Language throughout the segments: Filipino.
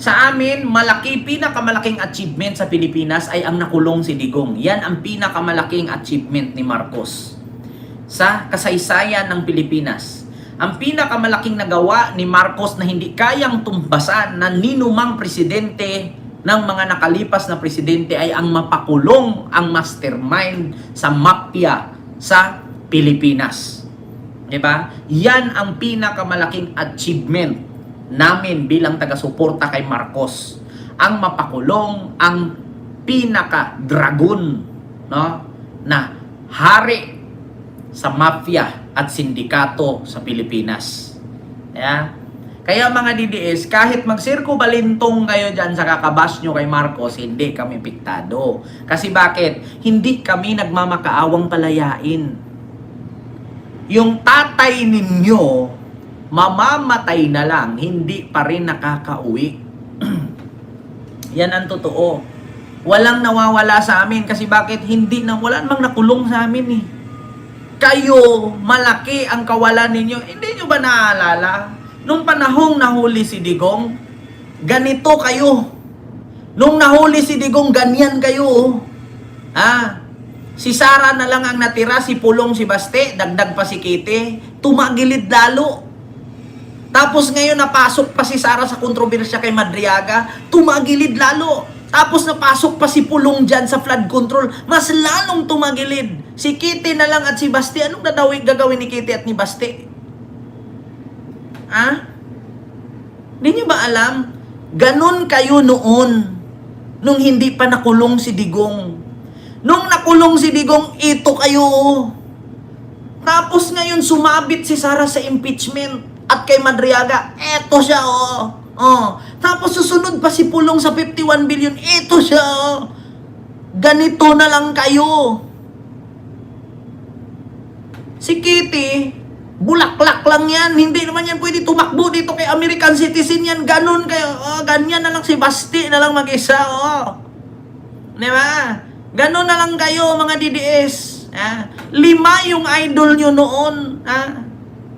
Sa amin, pinakamalaking achievement sa Pilipinas ay ang nakulong si Digong. Yan ang pinakamalaking achievement ni Marcos sa kasaysayan ng Pilipinas. Ang pinakamalaking nagawa ni Marcos na hindi kayang tumbasan ng ninumang presidente ng mga nakalipas na presidente ay ang mapakulong ang mastermind sa mafia sa Pilipinas. Diba? Yan ang pinakamalaking achievement namin bilang taga-suporta kay Marcos. Ang mapakulong ang pinaka-dragon, no, na hari sa mafia at sindikato sa Pilipinas. Yeah? Kaya mga DDS, kahit magsirko balintong kayo dyan sa kakabas nyo kay Marcos, hindi kami piktado. Kasi bakit? Hindi kami nagmamakaawang palayain. Yung tatay ninyo, mamamatay na lang, hindi pa rin nakakauwi. Yan ang totoo. Walang nawawala sa amin kasi bakit? Wala namang nakulong sa amin eh. Kayo, malaki ang kawalan ninyo. Hindi nyo ba naaalala? Nung panahong nahuli si Digong, ganito kayo. Nung nahuli si Digong, ganyan kayo. Si Sara na lang ang natira, si Pulong, si Baste, dagdag pa si Kite, tumagilid lalo. Tapos ngayon napasok pa si Sara sa kontrobersya kay Madriaga, tumagilid lalo. Tapos napasok pa si Pulong dyan sa flood control, mas lalong tumagilid. Si Kitty na lang at si Basti, anong gagawin ni Kitty at ni Basti? Di nyo ba alam? Ganon kayo noon, nung hindi pa nakulong si Digong. Nung nakulong si Digong, ito kayo. Tapos ngayon sumabit si Sara sa impeachment. At kay Madriaga, eto siya Tapos susunod pa si Pulong sa 51 billion, eto siya Ganito na lang kayo. Si Kitty, bulaklak lang yan. Hindi naman yan pwede tumakbo dito kay American citizen yan. Ganon kayo. Ganyan na lang si Basti na lang mag-isa. Diba? Ganon na lang kayo mga DDS. 5 yung idol nyo noon.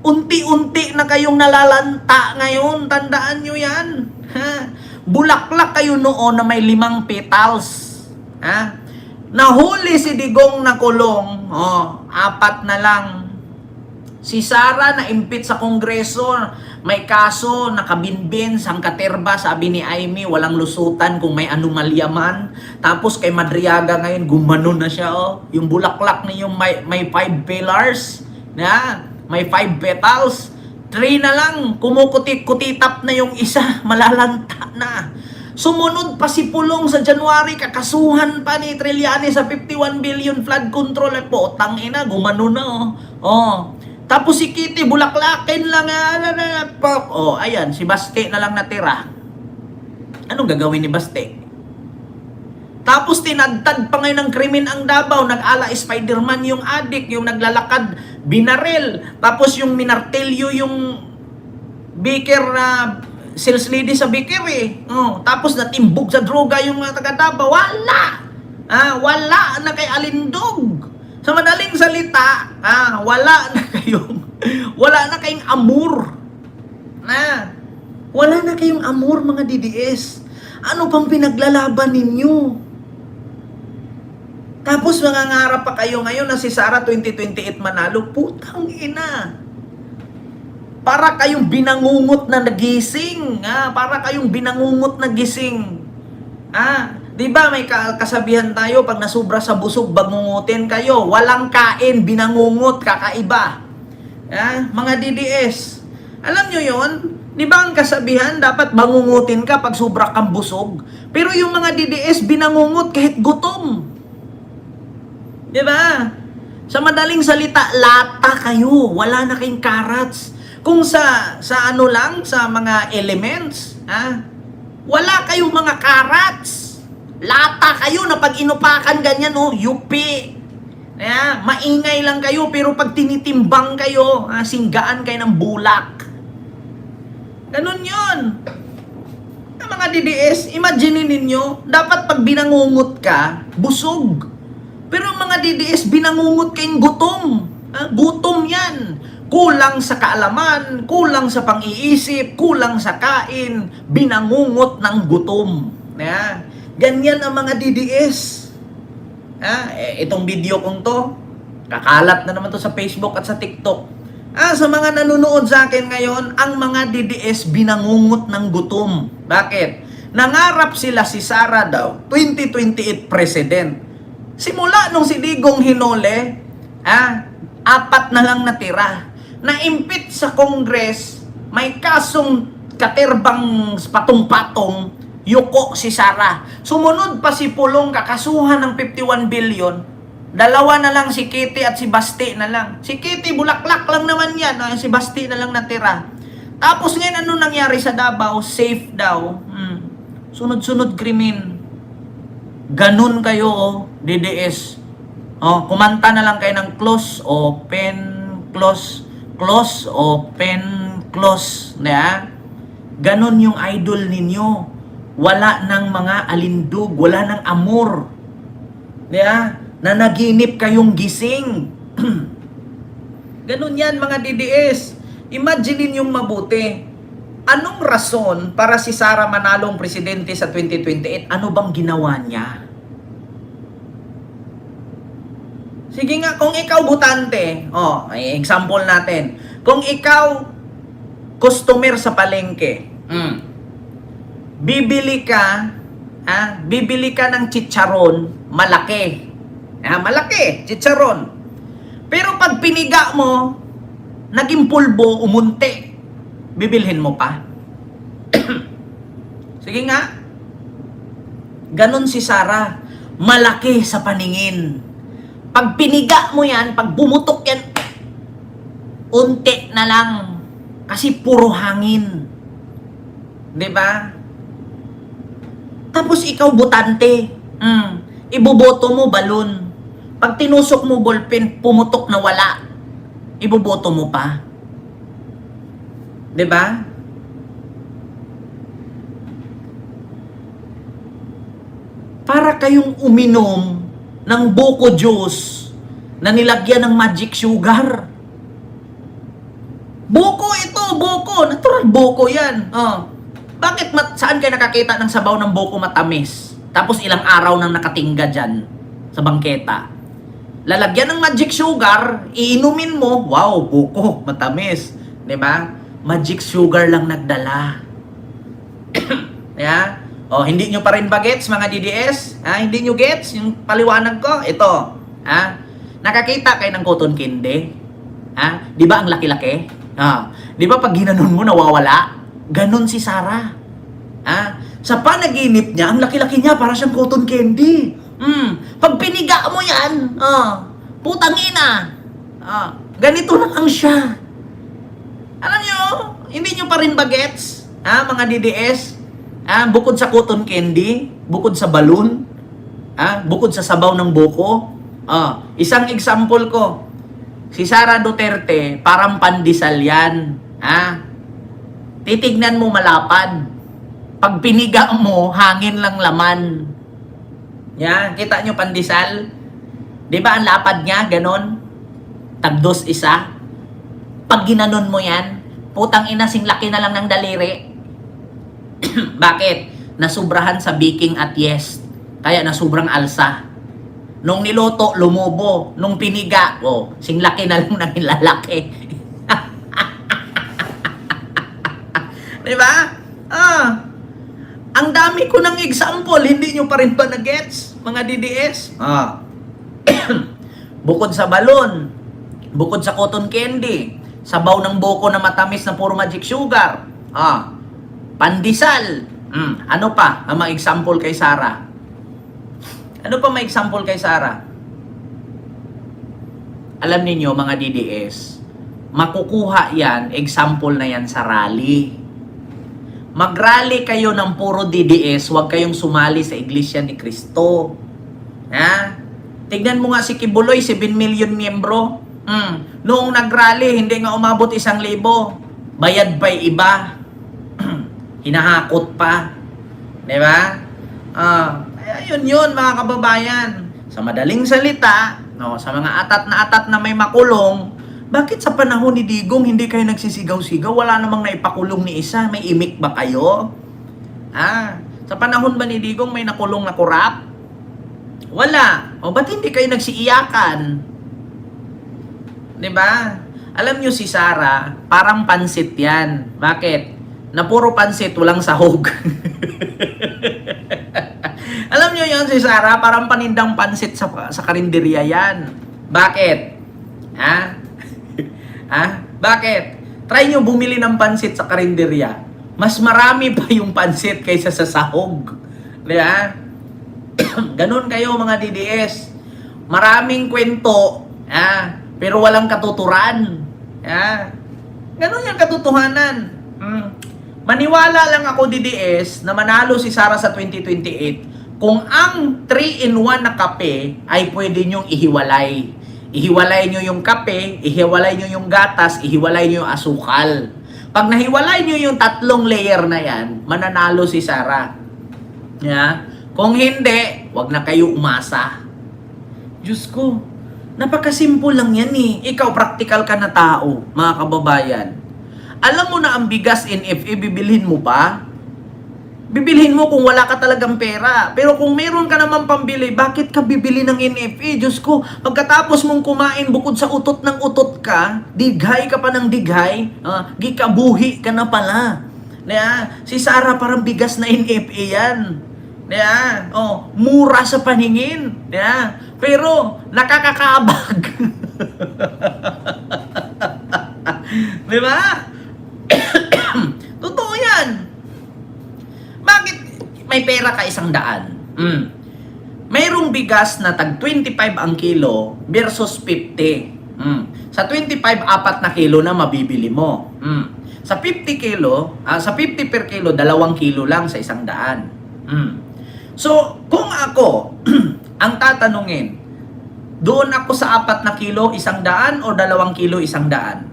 Unti-unti na kayong nalalanta ngayon. Tandaan nyo yan. Bulaklak kayo noon na may 5 petals. Nahuli si Digong na kulong. 4 na lang. Si Sara na impit sa Kongreso. May kaso, nakabinbin, sangkaterba, sabi ni Amy, walang lusutan kung may anomalya man. Tapos kay Madriaga ngayon, gumano na siya. Yung bulaklak na yung may 5 pillars. May 5 petals. 3 na lang. Kumukutit-kutitap na yung isa. Malalanta na. Sumunod pa si Pulong sa January. Kakasuhan pa ni Trillanes sa 51 billion flood control. Potang ina. Gumano na. Tapos si Kitty, bulaklakin lang. Ayan. Si Baste na lang natira. Anong gagawin ni Baste? Tapos tinadtad pa ngayon ng krimen ang Davao, nag-ala Spider-Man yung adik, yung naglalakad, binaril. Tapos yung minartelyo yung baker na sales lady sa bakery. Tapos natimbog sa droga yung mga taga Davao. Wala! Wala na kay Alindog. Sa madaling salita, wala na kayong amor. Wala na kayong amor mga DDS. Ano pang pinaglalaban ninyo? Tapos mangangarap pa kayo ngayon na si Sara 2028 manalo. Putang ina. Para kayong binangungot na nagising. Para kayong binangungot na gising. Di ba may kasabihan tayo, pag nasubra sa busog, bangungutin kayo. Walang kain, binangungot, kakaiba. Mga DDS. Alam nyo yon? Di ba ang kasabihan, dapat bangungutin ka pag sobra kang busog? Pero yung mga DDS, binangungot kahit gutom. Di ba? Sa madaling salita, lata kayo. Wala na kayong carrots. Kung sa ano lang, sa mga elements, wala kayong mga carrots. Lata kayo na pag inupakan ganyan, yupi. Maingay lang kayo, pero pag tinitimbang kayo, singgaan kayo ng bulak. Ganun yun. Mga DDS, imagine ninyo, dapat pag binangungot ka, busog. Pero mga DDS, binangungot kayong gutom. Gutom yan. kulang sa kaalaman, kulang sa pang-iisip, kulang sa kain, binangungot ng gutom. Ganyan ang mga DDS. Itong video kong to, kakalat na naman to sa Facebook at sa TikTok. Sa mga nanonood sa akin ngayon, ang mga DDS binangungot ng gutom. Bakit? Nangarap sila si Sara daw, 2028 president. Simula nung si Digong hinole, 4 na lang natira. Na-impit sa Congress, may kasong katerbang patong-patong, yuko si Sara. Sumunod pa si Pulong, kakasuhan ng 51 billion. Dalawa na lang, si Kitty at si Basti na lang. Si Kitty, bulaklak lang naman yan. Si Basti na lang natira. Tapos ngayon, ano nangyari sa Davao? Safe daw. Sunod-sunod krimen. Ganun kayo, DDS. Kumanta na lang kayo ng close, open, close, close, open, close. Ganun yung idol ninyo. Wala ng mga alindog, wala ng amor. Na naginip kayong gising. Ganun yan mga DDS. Imagine yung mabuti. Anong rason para si Sara manalong presidente sa 2028? Ano bang ginawa niya? Sige nga, kung ikaw butante, ay example natin. Kung ikaw customer sa palengke, bibili ka ng chicharon, malaki. Malaki, chicharon. Pero pag piniga mo, naging pulbo, umunti. Bibilhin mo pa? Sige nga. Ganon si Sara. Malaki sa paningin. Pag piniga mo yan, pag bumutok yan, unti na lang. Kasi puro hangin. Diba? Tapos ikaw butante. Iboboto mo balon. Pag tinusok mo ballpen, pumutok na wala. Iboboto mo pa. 'Di ba? Para kayong uminom ng buko juice na nilagyan ng magic sugar. Buko ito, buko. Natural buko 'yan. Bakit saan kayo nakakita ng sabaw ng buko matamis? Tapos ilang araw nang nakatingga dyan sa bangketa. Lalagyan ng magic sugar, iinumin mo, wow, buko, matamis. Diba? Magic sugar lang nagdala. Hindi nyo pa rin ba gets, mga DDS? Hindi nyo gets yung paliwanag ko? Ito. Nakakita kayo ng cotton candy? Di ba ang laki-laki? Di ba pag ginanon mo, nawawala? Ganon si Sara. Sa panaginip niya, ang laki-laki niya, para siyang cotton candy. Pag piniga mo yan, putang ina. Ganito na lang siya. Alam nyo, hindi nyo pa rin bagets, mga DDS? Bukod sa cotton candy, bukod sa balloon, bukod sa sabaw ng buko. Isang example ko, si Sara Duterte, parang pandesal yan. Titignan mo malapad. Pag piniga mo, hangin lang laman. Kita nyo pandesal? Di ba ang lapad niya, ganon? Tagdos isa. Pag ginanon mo yan, putang ina, sing laki na lang ng daliri. Bakit? Nasubrahan sa baking at yeast. Kaya nasubrang alsa. Nung niluto, lumubo. Nung piniga, sing laki na lang ng lalaki. Di ba? Ang dami ko ng example, hindi nyo pa rin ba na-gets, mga DDS? Bukod sa balon, bukod sa cotton candy, sabaw ng buko na matamis na puro magic sugar, pandesal, ano pa ang mga example kay Sara? Ano pa may example kay Sara? Alam niyo mga DDS, makukuha yan, example na yan sa rally. Mag-rally kayo ng puro DDS, huwag kayong sumali sa Iglesia ni Cristo. Tignan mo nga si Kibuloy, 7 million miyembro. Noong nag-rally, hindi nga umabot 1,000. Bayad pa iba. Hinahakot pa. Diba? Yun mga kababayan. Sa madaling salita, sa mga atat na may makulong, Bakit sa panahon ni Digong hindi kayo nagsisigaw-sigaw? Wala namang naipakulong ni isa. May imik ba kayo? Sa panahon ba ni Digong may nakulong na korap? Wala. O ba't hindi kayo nagsiiyakan? 'Di ba? Alam nyo si Sara, parang pansit yan. Bakit? Na puro pansit, walang sahog. Alam nyo yun si Sara, parang panindang pansit sa karinderya yan. Bakit? Bakit? Try nyo bumili ng pansit sa karinderya. Mas marami pa yung pansit kaysa sa sahog. Diba? Ganun kayo mga DDS. Maraming kwento, pero walang katuturan. Ganun yung katotohanan. Maniwala lang ako DDS na manalo si Sara sa 2028 kung ang 3-in-1 na kape ay pwede nyong ihiwalay. Ihiwalay nyo yung kape, ihiwalay nyo yung gatas, ihiwalay nyo yung asukal. Pag nahiwalay nyo yung 3 layer na yan, mananalo si Sara. Kung hindi, wag na kayo umasa. Diyos ko, napakasimple lang yan eh. Ikaw, practical ka na tao, mga kababayan. Alam mo na ang bigas NFA, bibilhin mo pa? Bibilhin mo kung wala ka talagang pera. Pero kung meron ka naman pambili, bakit ka bibili ng NFA? Diyos ko, pagkatapos mong kumain bukod sa utot ng utot ka, dighay ka pa ng dighay, gikabuhi ka na pala. Si Sara parang bigas na NFA yan. Mura sa paningin. Pero nakakakabag. Di ba? Totoo yan. Bakit may pera ka 100? Mayroong bigas na tag 25 ang kilo versus 50. Sa 25, 4 na kilo na mabibili mo. Sa 50 kilo, sa 50 per kilo, 2 kilo lang sa 100. So, kung ako, ang tatanungin, doon ako sa 4 na kilo, 100 o 2 kilo, 100?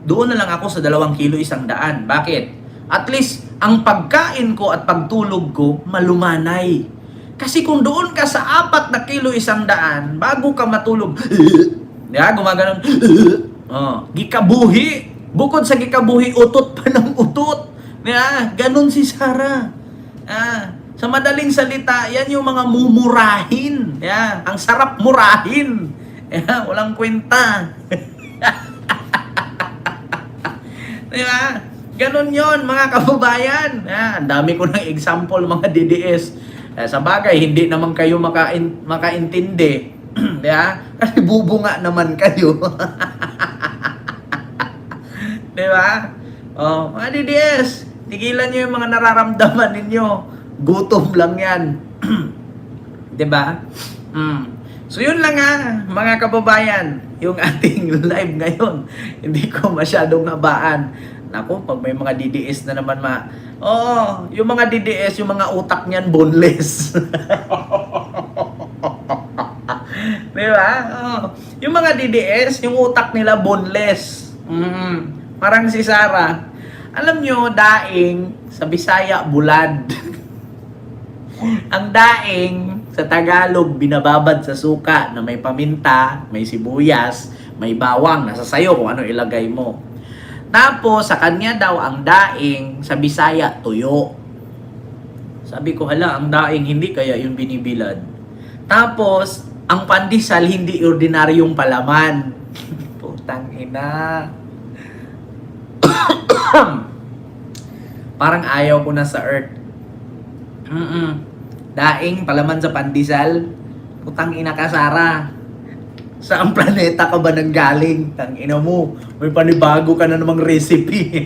Doon na lang ako sa 2 kilo, 100. Bakit? At least, ang pagkain ko at pagtulog ko, malumanay. Kasi kung doon ka sa 4 na kilo, 100, bago ka matulog, gumaganon, gikabuhi. Bukod sa gikabuhi, utot pa ng utot. Ganon si Sara. Sa madaling salita, yan yung mga mumurahin. Ang sarap murahin. Walang kwenta. Diba? Ganon yon mga kababayan. Ang dami ko ng example mga DDS. Sa bagay, hindi naman kayo makaintindi. Diba? Kasi bubunga naman kayo. Diba? Mga DDS, tigilan nyo yung mga nararamdaman ninyo. Gutom lang yan. Diba? So yun lang mga kababayan, yung ating live ngayon. Hindi ko masyadong habaan. Naku, pag may mga DDS na naman yung mga DDS, yung mga utak niyan boneless. Diba? Yung mga DDS, yung utak nila boneless. Parang si Sara. Alam nyo, daing, sa Bisaya, bulad. Ang daing, sa Tagalog, binababad sa suka na may paminta, may sibuyas, may bawang, nasa sayo kung ano ilagay mo. Tapos, sa kanya daw, ang daing, sa Bisaya, tuyo. Sabi ko, hala, ang daing, hindi kaya yung binibilad. Tapos, ang pandesal, hindi ordinaryong palaman. Putang ina. Parang ayaw ko na sa earth. Daing, palaman sa pandesal. Putang ina ka, Sara. Saan planeta ka ba nanggaling? Tang ina mo, may panibago ka na namang recipe.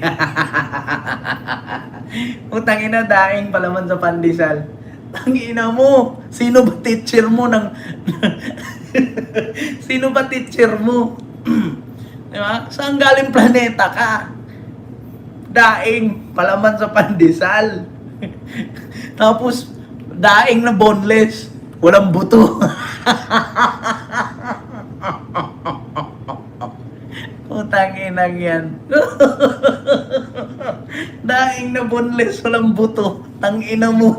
Putang ina, daing, palaman sa pandesal. Tang ina mo, sino ba teacher mo ng sino ba teacher mo? Diba? Saan galing planeta ka? Daing, palaman sa pandesal. Tapos, daing na boneless. Walang buto. Putang inang yan. Daing na boneless, walang buto. Tang ina mo.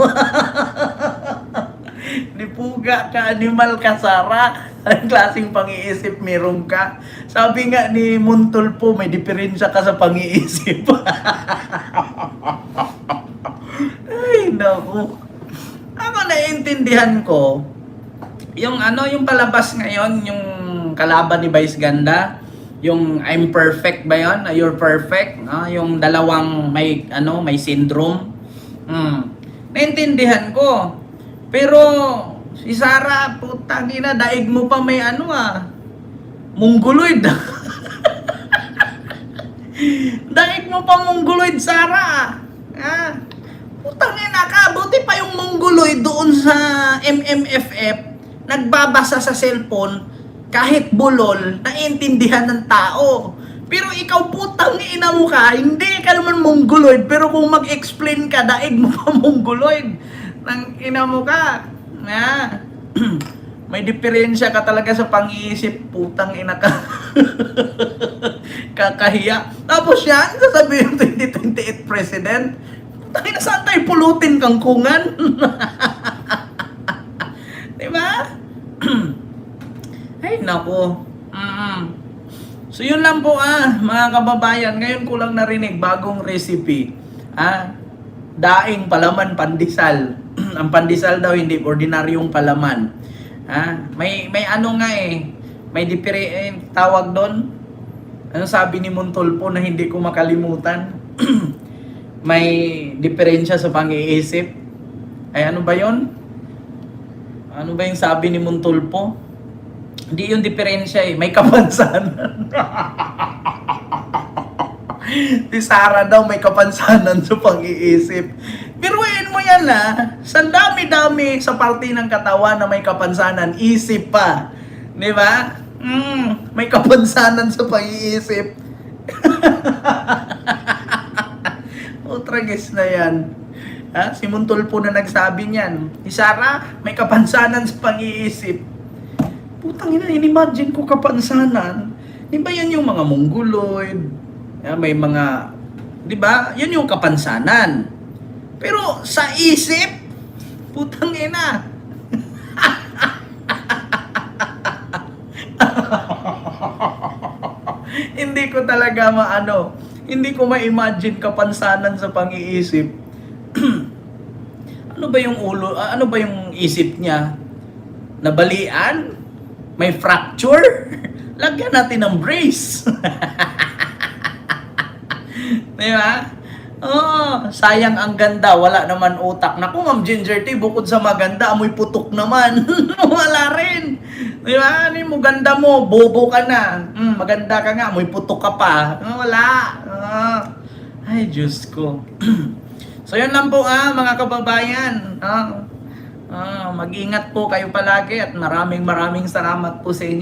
Di po Muga ka, animal ka, Sara. Anong klaseng pang-iisip meron ka? Sabi nga ni Montulpo, may diferensya ka sa pang-iisip. Ay, naku. Ako naiintindihan ko, yung yung palabas ngayon, yung kalaban ni Vice Ganda, yung I'm perfect ba yun? You're perfect, no? Yung dalawang may syndrome. Naintindihan ko. Pero si Sara, putang ina, daig mo pa may mongoloid. Daig mo pa mongoloid, Sara. Putang ina ka, buti pa yung mongoloid doon sa MMFF, nagbabasa sa cellphone, kahit bulol, naiintindihan ng tao. Pero ikaw, putang ina mo ka, hindi ka naman mongoloid, pero kung mag-explain ka, daig mo pa mongoloid. Nang ina mo ka. May diferensya ka talaga sa pang-iisip, putang ina ka. Kakahiya. Tapos yan, sasabihin yung 2028 president, putang ina, saan tayo pulutin kangkungan? Diba? Ay, nako. So yun lang po mga kababayan. Ngayon ko lang narinig bagong recipe. Daing palaman pandesal. Ang pandesal daw hindi ordinaryong palaman. May may tawag doon. Ano sabi ni Montulpo na hindi ko makalimutan? May diferensya sa pang-iisip. Ay ano ba 'yon? Ano ba yung sabi ni Montulpo? Hindi yung diferensya may kapansanan. Si Sara daw may kapansanan sa pag-iisip. Biruin mo yan sa dami-dami sa parte ng katawan na may kapansanan, isip pa. Di ba? May kapansanan sa pag-iisip. Utragis na yan. Si Montulpo na nagsabi niyan. Si Sara, may kapansanan sa pag-iisip. Putang ina, inimagine ko kapansanan. Di ba yan yung mga mongoloid? May mga, di ba? Yan yung kapansanan. Pero sa isip, putang ina. Hindi ko talaga hindi ko ma-imagine kapansanan sa pang-iisip. Ano ba yung ano ba yung isip niya? Nabalian? May fracture? Lagyan natin ng brace. Di ba? Sayang ang ganda, wala naman utak. Naku, Ma'am Ginger Tea, bukod sa maganda, amoy putok naman. Wala rin. Di ba? Ano mo, ganda mo, bobo ka na. Maganda ka nga, amoy putok ka pa. Wala. Ay, Diyos ko. So, yun lang po mga kababayan. Mag-ingat po kayo palagi at maraming salamat po sa inyo.